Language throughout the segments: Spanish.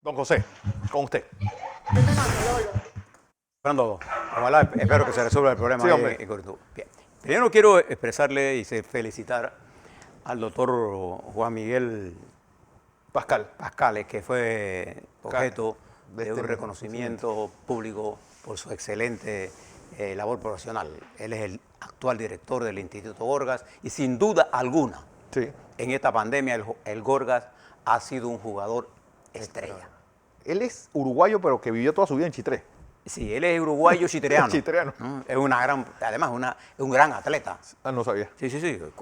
Don José, con usted. Fernando, ojalá, espero que se resuelva el problema. Sí, hombre. Bien. Primero quiero expresarle y felicitar al doctor Juan Miguel Pascales, que fue objeto de un reconocimiento público por su excelente labor profesional. Él es el actual director del Instituto Gorgas y sin duda alguna, Sí. en esta pandemia el Gorgas ha sido un jugador estrella. Él es uruguayo, pero que vivió toda su vida en Chitré. Sí, él es uruguayo chitreano. Chitreano. Es además es un gran atleta. Ah, no sabía. Sí,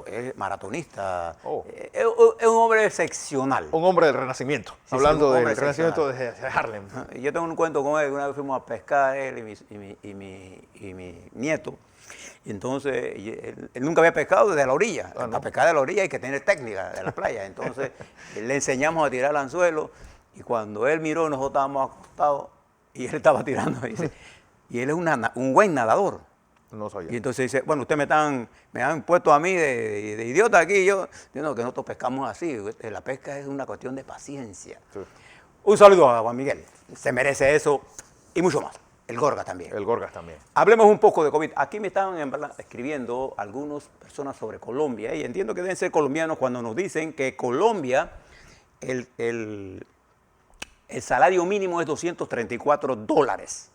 es maratonista. Oh. Es un hombre excepcional. Un hombre del Renacimiento. Sí, Hablando un del hombre Renacimiento de Harlem. Yo tengo un cuento con él, una vez fuimos a pescar él y mi nieto. Y entonces él nunca había pescado desde la orilla. ¿no? Para pescar de la orilla hay que tener técnica de la playa. Entonces le enseñamos a tirar el anzuelo y cuando él miró, nosotros estábamos acostados y él estaba tirando. Y él es un buen nadador. No sabía. Y entonces dice, bueno, ustedes me han puesto a mí de idiota aquí. Yo digo, que nosotros pescamos así. La pesca es una cuestión de paciencia. Sí. Un saludo a Juan Miguel. Se merece eso y mucho más. El Gorgas también. El Gorgas también. Hablemos un poco de COVID. Aquí me estaban escribiendo algunas personas sobre Colombia y entiendo que deben ser colombianos cuando nos dicen que Colombia, el salario mínimo es $234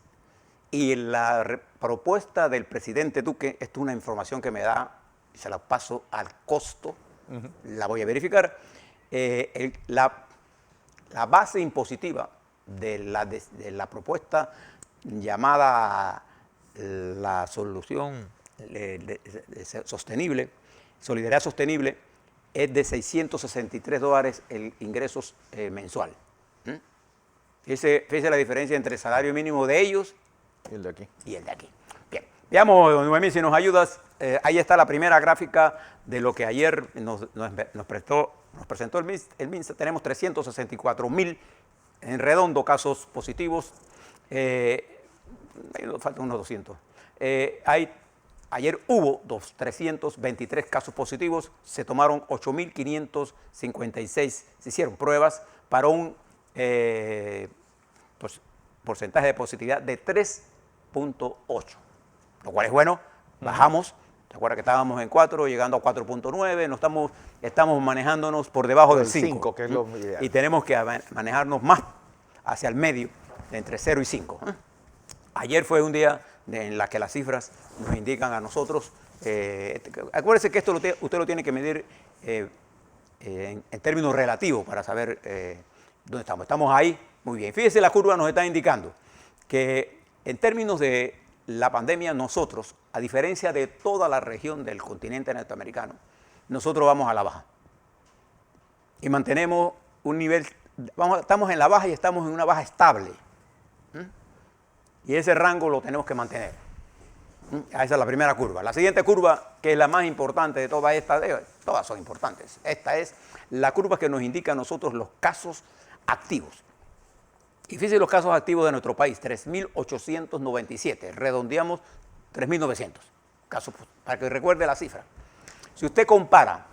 y la propuesta del presidente Duque, esto es una información que me da, y se la paso al costo, la voy a verificar, la base impositiva de la propuesta llamada la solución sostenible, solidaridad sostenible, es de $663 el ingresos mensual. Fíjese la diferencia entre el salario mínimo de ellos Y el de aquí. y el de aquí. Bien, veamos, don Noemí, si nos ayudas. Ahí está la primera gráfica de lo que ayer nos presentó el MINSA. Tenemos 364,000 en redondo casos positivos. Faltan unos 200. Ayer hubo 323 casos positivos, se tomaron 8.556, se hicieron pruebas para un porcentaje de positividad de 3.8, lo cual es bueno, bajamos. ¿Te acuerdas que estábamos en 4, llegando a 4.9? Estamos manejándonos por debajo del 5, que es lo ideal. y tenemos que manejarnos más hacia el medio, entre 0 y 5. Ayer fue un día en la que las cifras nos indican a nosotros. Acuérdense que esto usted lo tiene que medir en términos relativos para saber dónde estamos. Estamos ahí, muy bien. Fíjese, la curva nos está indicando que en términos de la pandemia, nosotros, a diferencia de toda la región del continente norteamericano, nosotros vamos a la baja. Y mantenemos un nivel, estamos en la baja y estamos en una baja estable. Y ese rango lo tenemos que mantener. Esa es la primera curva. La siguiente curva, que es la más importante de todas estas, todas son importantes. Esta es la curva que nos indica a nosotros los casos activos. Y fíjense los casos activos de nuestro país, 3.897. Redondeamos 3.900 casos, para que recuerde la cifra. Si usted compara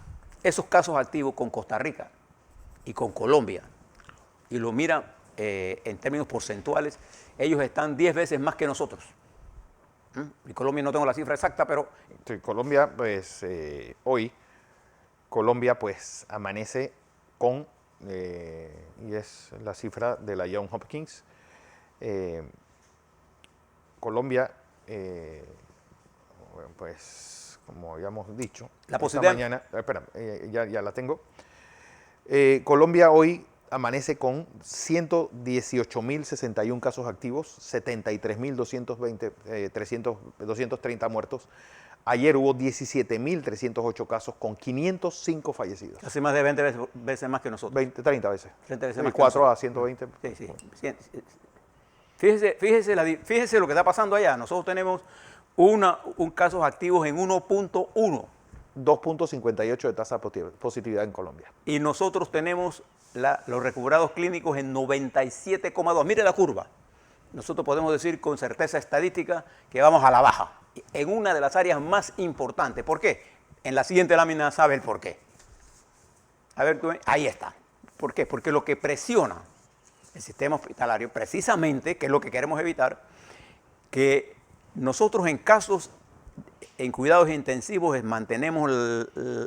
esos casos activos con Costa Rica y con Colombia, y lo mira en términos porcentuales, ellos están 10 veces más que nosotros. En Colombia no tengo la cifra exacta, pero... Sí, Colombia, pues, hoy, Colombia, pues, amanece con, y es la cifra de la Johns Hopkins, Colombia, pues, como habíamos dicho, la esta posibilidad... mañana, espera, ya la tengo, Colombia hoy amanece con 118.061 casos activos, 73.230 muertos. Ayer hubo 17.308 casos con 505 fallecidos. Casi más de 20 veces más que nosotros. 30 veces. 30 veces más que 4 nosotros. a 120. Sí. Fíjese lo que está pasando allá. Nosotros tenemos un casos activos en 1.1. 2.58 de tasa de positividad en Colombia. Y nosotros tenemos los recuperados clínicos en 97,2. Mire la curva. Nosotros podemos decir con certeza estadística que vamos a la baja, en una de las áreas más importantes. ¿Por qué? En la siguiente lámina sabe el por qué. A ver, ahí está. ¿Por qué? Porque lo que presiona el sistema hospitalario, precisamente, que es lo que queremos evitar, que nosotros en casos, en cuidados intensivos, mantenemos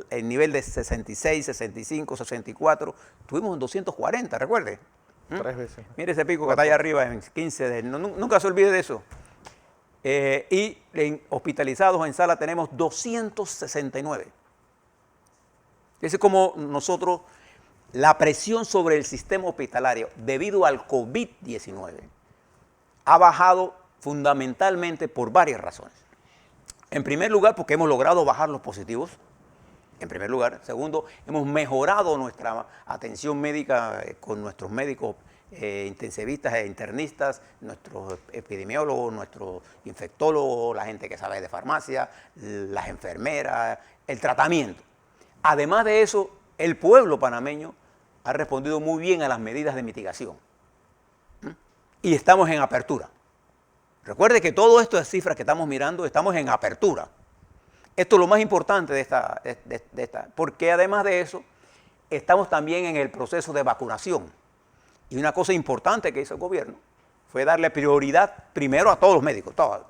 el nivel de 66, 65, 64, tuvimos en 240, recuerde. 3 veces. Mire ese pico que está allá arriba en 15, nunca se olvide de eso. Y hospitalizados en sala tenemos 269. Es como nosotros, la presión sobre el sistema hospitalario debido al COVID-19 ha bajado fundamentalmente por varias razones. En primer lugar, porque hemos logrado bajar los positivos. En primer lugar. Segundo, hemos mejorado nuestra atención médica con nuestros médicos intensivistas e internistas, nuestros epidemiólogos, nuestros infectólogos, la gente que sabe de farmacia, las enfermeras, el tratamiento. Además de eso, el pueblo panameño ha respondido muy bien a las medidas de mitigación. Y estamos en apertura. Recuerde que todo esto de cifras que estamos mirando, estamos en apertura. Esto es lo más importante de esta, porque además de eso, estamos también en el proceso de vacunación. Y una cosa importante que hizo el gobierno fue darle prioridad primero a todos los médicos, todo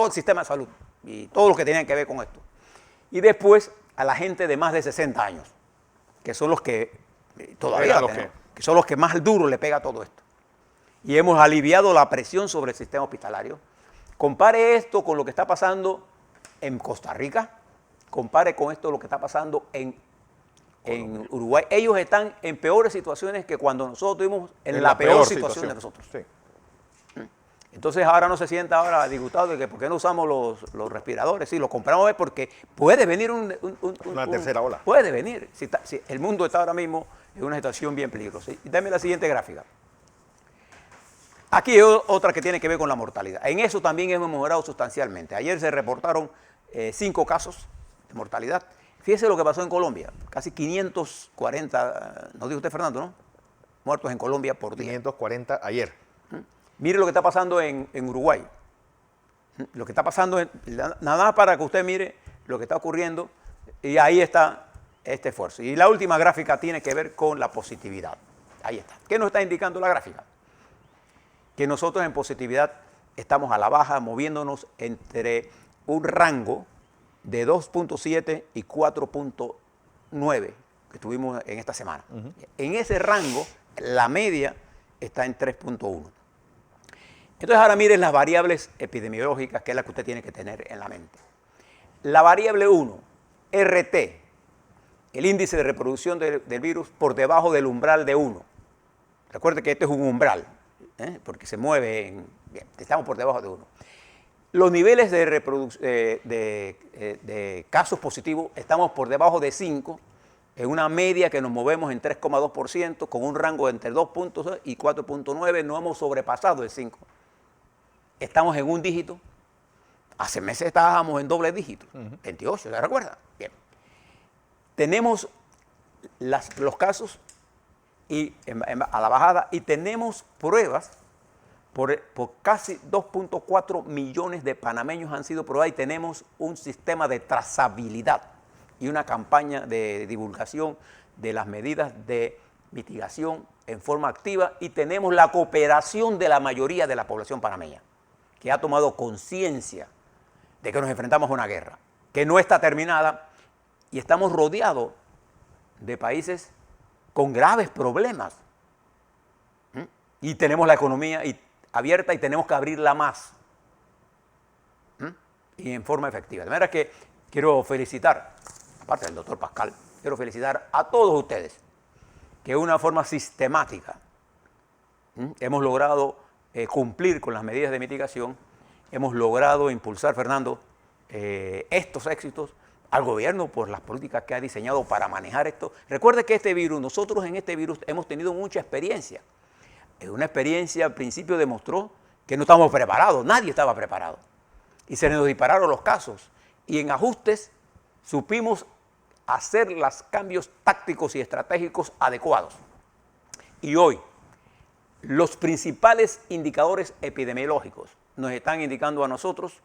el sistema de salud y todo lo que tenían que ver con esto. Y después a la gente de más de 60 años, que son los que todavía que son los que más duro le pega todo esto. Y hemos aliviado la presión sobre el sistema hospitalario. Compare esto con lo que está pasando en Costa Rica, compare con esto lo que está pasando en Uruguay. Ellos están en peores situaciones que cuando nosotros estuvimos en la peor situación de nosotros. Sí. Entonces ahora no se sienta ahora disgustado de que por qué no usamos los respiradores. Sí, los compramos porque puede venir una tercera ola. Puede venir. Si el mundo está ahora mismo en una situación bien peligrosa. Y dame la siguiente gráfica. Aquí hay otra que tiene que ver con la mortalidad. En eso también hemos mejorado sustancialmente. Ayer se reportaron 5 casos de mortalidad. Fíjese lo que pasó en Colombia. Casi 540, nos dijo usted, Fernando, ¿no? Muertos en Colombia por día. 540 ayer. Mire lo que está pasando en Uruguay. Lo que está pasando, nada más para que usted mire lo que está ocurriendo. Y ahí está este esfuerzo. Y la última gráfica tiene que ver con la positividad. Ahí está. ¿Qué nos está indicando la gráfica? Que nosotros en positividad estamos a la baja, moviéndonos entre un rango de 2.7 y 4.9 que tuvimos en esta semana. En ese rango, la media está en 3.1. Entonces ahora miren las variables epidemiológicas, que es la que usted tiene que tener en la mente. La variable 1, RT, el índice de reproducción del virus por debajo del umbral de 1. Recuerde que este es un umbral, porque se mueve, estamos por debajo de 1. Los niveles de casos positivos estamos por debajo de 5, en una media que nos movemos en 3,2%, con un rango entre 2.2 y 4.9, no hemos sobrepasado el 5. Estamos en un dígito. Hace meses estábamos en doble dígito, 28, ¿se recuerda? Bien. Tenemos los casos a la bajada y tenemos pruebas. Por casi 2.4 millones de panameños han sido probados y tenemos un sistema de trazabilidad y una campaña de divulgación de las medidas de mitigación en forma activa y tenemos la cooperación de la mayoría de la población panameña, que ha tomado conciencia de que nos enfrentamos a una guerra, que no está terminada y estamos rodeados de países con graves problemas. Y tenemos la economía abierta y tenemos que abrirla más y en forma efectiva. De manera que quiero felicitar, aparte del doctor Pascal, quiero felicitar a todos ustedes que de una forma sistemática hemos logrado cumplir con las medidas de mitigación, hemos logrado impulsar, Fernando, estos éxitos al gobierno por las políticas que ha diseñado para manejar esto. Recuerde que este virus, nosotros en este virus hemos tenido mucha experiencia. Una experiencia al principio demostró que no estábamos preparados, nadie estaba preparado. Y se nos dispararon los casos. Y en ajustes supimos hacer los cambios tácticos y estratégicos adecuados. Y hoy, los principales indicadores epidemiológicos nos están indicando a nosotros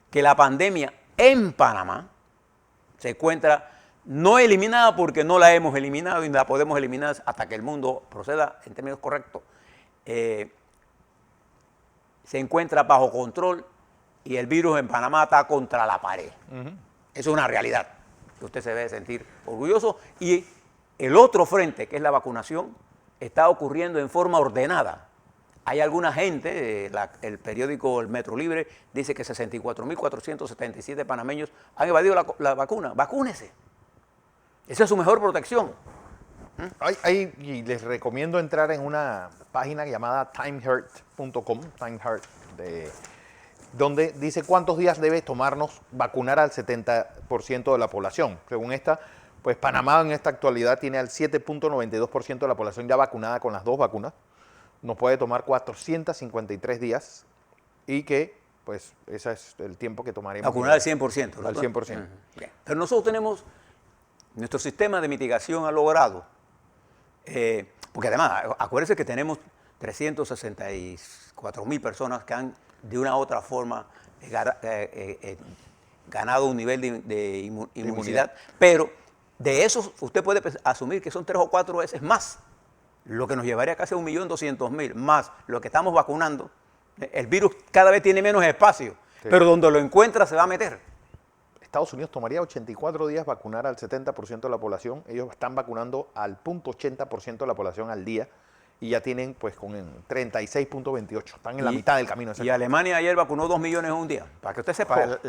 que la pandemia en Panamá se encuentra No eliminada porque no la hemos eliminado y la podemos eliminar hasta que el mundo proceda en términos correctos. Se encuentra bajo control y el virus en Panamá está contra la pared. Eso es una realidad que usted se debe sentir orgulloso. Y el otro frente, que es la vacunación, está ocurriendo en forma ordenada. Hay alguna gente, el periódico El Metro Libre dice que 64.477 panameños han evadido la vacuna. Vacúnese. Esa es su mejor protección. Y les recomiendo entrar en una página llamada timeheart.com, donde dice cuántos días debe tomarnos vacunar al 70% de la población. Según esta, pues Panamá en esta actualidad tiene al 7.92% de la población ya vacunada con las 2 vacunas. Nos puede tomar 453 días y que, pues, ese es el tiempo que tomaremos. Vacunar al 100%. Al 100%. Pero nosotros tenemos, nuestro sistema de mitigación ha logrado, porque además, acuérdense que tenemos 364.000 personas que han, de una u otra forma, ganado un nivel de inmunidad, pero de esos usted puede asumir que son 3 o 4 veces más, lo que nos llevaría casi a 1.200.000, más lo que estamos vacunando. El virus cada vez tiene menos espacio, pero donde lo encuentra se va a meter. Estados Unidos tomaría 84 días vacunar al 70% de la población. Ellos están vacunando al 0.80% de la población al día y ya tienen pues con 36.28. Están en la mitad del camino. Y Alemania ayer vacunó 2 millones en un día. Para que usted sepa,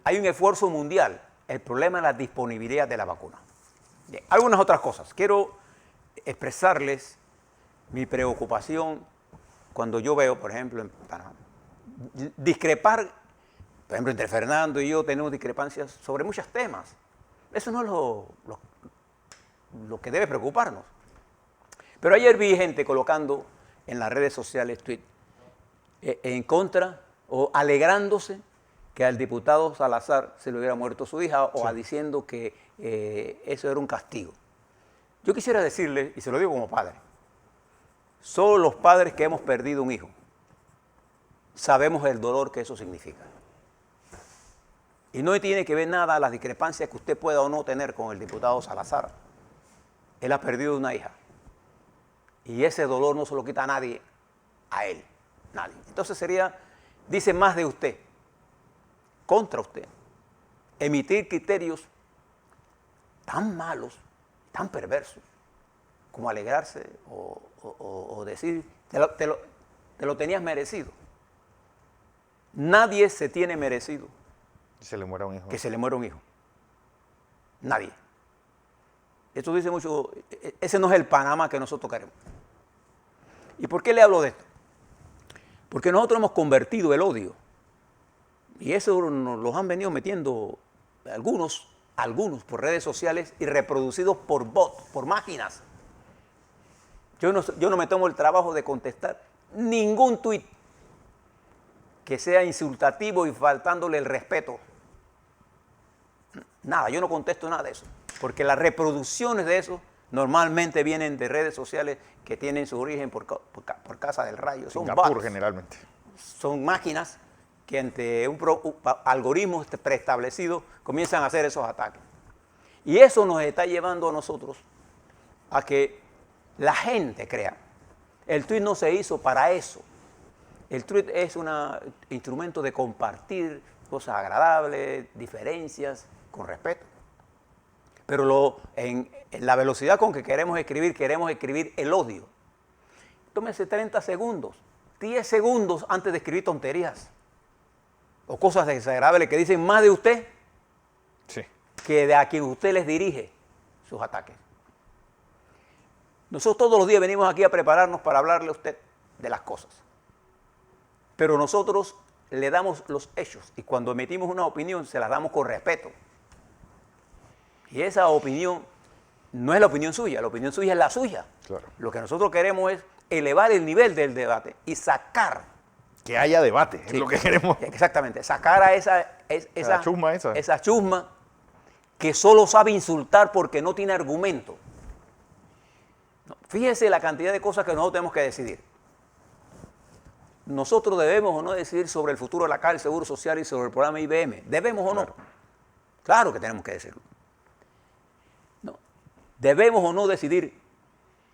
hay un esfuerzo mundial. El problema es la disponibilidad de la vacuna. Bien, algunas otras cosas. Quiero expresarles mi preocupación cuando yo veo, por ejemplo, en Panamá, discrepar. Por ejemplo, entre Fernando y yo tenemos discrepancias sobre muchos temas. Eso no es lo que debe preocuparnos. Pero ayer vi gente colocando en las redes sociales tweets en contra o alegrándose que al diputado Salazar se le hubiera muerto su hija o diciendo que eso era un castigo. Yo quisiera decirle, y se lo digo como padre, solo los padres que hemos perdido un hijo sabemos el dolor que eso significa. Y no tiene que ver nada a las discrepancias que usted pueda o no tener con el diputado Salazar. Él ha perdido una hija. Y ese dolor no se lo quita a nadie, a él, nadie. Entonces dice más de usted, contra usted, emitir criterios tan malos, tan perversos, como alegrarse o decir, te lo tenías merecido. Nadie se tiene merecido se le muera un hijo. Que se le muera un hijo. Nadie. Esto dice mucho, ese no es el Panamá que nosotros queremos. ¿Y por qué le hablo de esto? Porque nosotros hemos convertido el odio, y eso nos lo han venido metiendo algunos por redes sociales y reproducidos por bots, por máquinas. Yo no me tomo el trabajo de contestar ningún tuit que sea insultativo y faltándole el respeto. Nada, yo no contesto nada de eso, porque las reproducciones de eso normalmente vienen de redes sociales que tienen su origen por casa del rayo. Son Singapur bots, generalmente. Son máquinas que ante un algoritmo preestablecido comienzan a hacer esos ataques. Y eso nos está llevando a nosotros a que la gente crea. El tuit no se hizo para eso. El tuit es un instrumento de compartir cosas agradables, diferencias, con respeto. Pero en la velocidad con que queremos escribir el odio. Tómese 30 segundos, 10 segundos antes de escribir tonterías o cosas desagradables que dicen más de usted que de a quien usted les dirige sus ataques. Nosotros todos los días venimos aquí a prepararnos para hablarle a usted de las cosas. Pero nosotros le damos los hechos y cuando emitimos una opinión se la damos con respeto. Y esa opinión no es la opinión suya es la suya. Claro. Lo que nosotros queremos es elevar el nivel del debate y sacar. Que haya debate, es lo que queremos. Exactamente, sacar a esa chusma que solo sabe insultar porque no tiene argumento. No, fíjese la cantidad de cosas que nosotros tenemos que decidir. Nosotros debemos o no decidir sobre el futuro de la Caja del Seguro Social y sobre el programa IBM. ¿Debemos o no? Claro que tenemos que decirlo. ¿Debemos o no decidir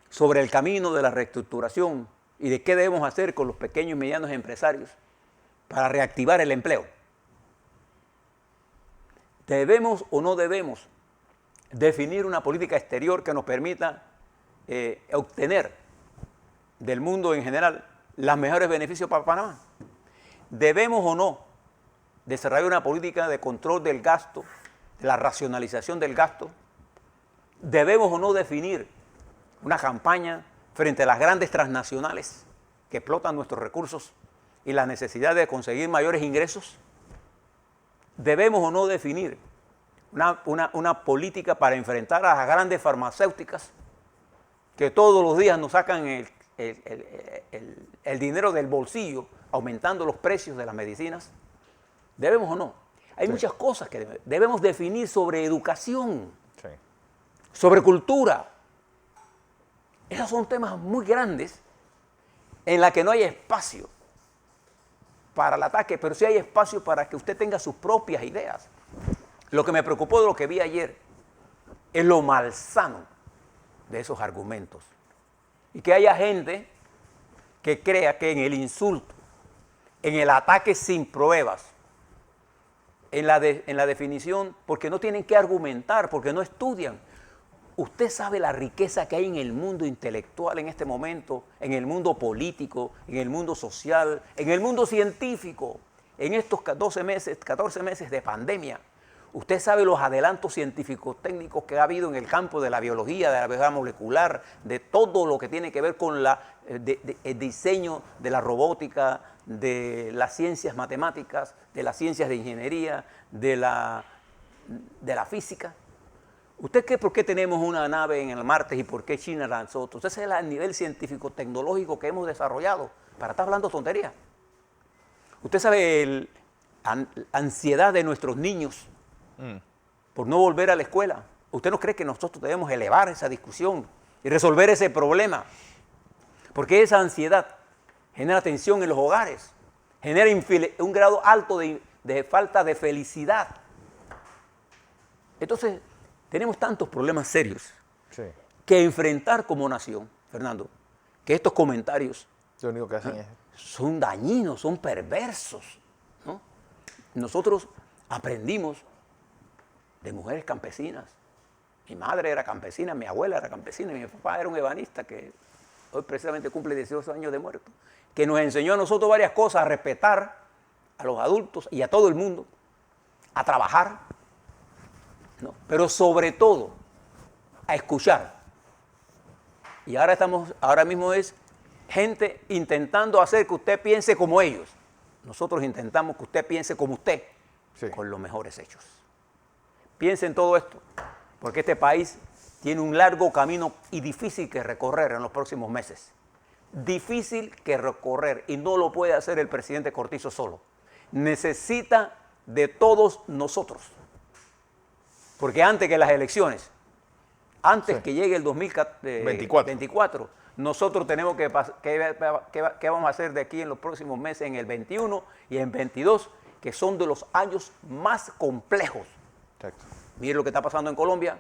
sobre el camino de la reestructuración y de qué debemos hacer con los pequeños y medianos empresarios para reactivar el empleo? ¿Debemos o no debemos definir una política exterior que nos permita obtener del mundo en general los mejores beneficios para Panamá? ¿Debemos o no desarrollar una política de control del gasto, de la racionalización del gasto? ¿Debemos o no definir una campaña frente a las grandes transnacionales que explotan nuestros recursos y la necesidad de conseguir mayores ingresos? ¿Debemos o no definir una política para enfrentar a las grandes farmacéuticas que todos los días nos sacan el dinero del bolsillo, aumentando los precios de las medicinas? ¿Debemos o no? Hay muchas cosas que debemos definir sobre educación, sobre cultura. Esos son temas muy grandes en los que no hay espacio para el ataque, pero sí hay espacio para que usted tenga sus propias ideas. Lo que me preocupó de lo que vi ayer es lo malsano de esos argumentos. Y que haya gente que crea que en el insulto, en el ataque sin pruebas, en la definición, porque no tienen que argumentar, porque no estudian. Usted sabe la riqueza que hay en el mundo intelectual en este momento, en el mundo político, en el mundo social, en el mundo científico, en estos 14 meses de pandemia. Usted sabe los adelantos científicos técnicos que ha habido en el campo de la biología, de la biología molecular, de todo lo que tiene que ver con el diseño de la robótica, de las ciencias matemáticas, de las ciencias de ingeniería, de la física. ¿Usted cree por qué tenemos una nave en el Marte y por qué China lanzó otro? Ese es el nivel científico-tecnológico que hemos desarrollado para estar hablando tonterías. Usted sabe la ansiedad de nuestros niños por no volver a la escuela. ¿Usted no cree que nosotros debemos elevar esa discusión y resolver ese problema? Porque esa ansiedad genera tensión en los hogares, genera un grado alto de falta de felicidad. Entonces, tenemos tantos problemas serios que enfrentar como nación, Fernando, que estos comentarios lo único que hacen es... son dañinos, son perversos, ¿no? Nosotros aprendimos de mujeres campesinas. Mi madre era campesina, mi abuela era campesina, mi papá era un ebanista que hoy precisamente cumple 18 años de muerto, que nos enseñó a nosotros varias cosas, a respetar a los adultos y a todo el mundo, a trabajar, ¿no? Pero sobre todo a escuchar. Y ahora mismo es gente intentando hacer que usted piense como ellos. Nosotros intentamos que usted piense como usted, con los mejores hechos. Piense en todo esto, porque este país tiene un largo camino y difícil que recorrer en los próximos meses. Difícil que recorrer, y no lo puede hacer el presidente Cortizo solo. Necesita de todos nosotros. Porque antes que las elecciones, antes que llegue el 2024, nosotros tenemos que qué vamos a hacer de aquí en los próximos meses, en el 21 y en 22, que son de los años más complejos. Exacto. Mire lo que está pasando en Colombia,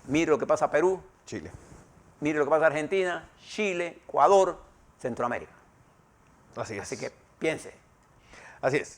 mire lo que pasa en Perú, Chile. Mire lo que pasa en Argentina, Chile, Ecuador, Centroamérica. Así es. Así que piense. Así es.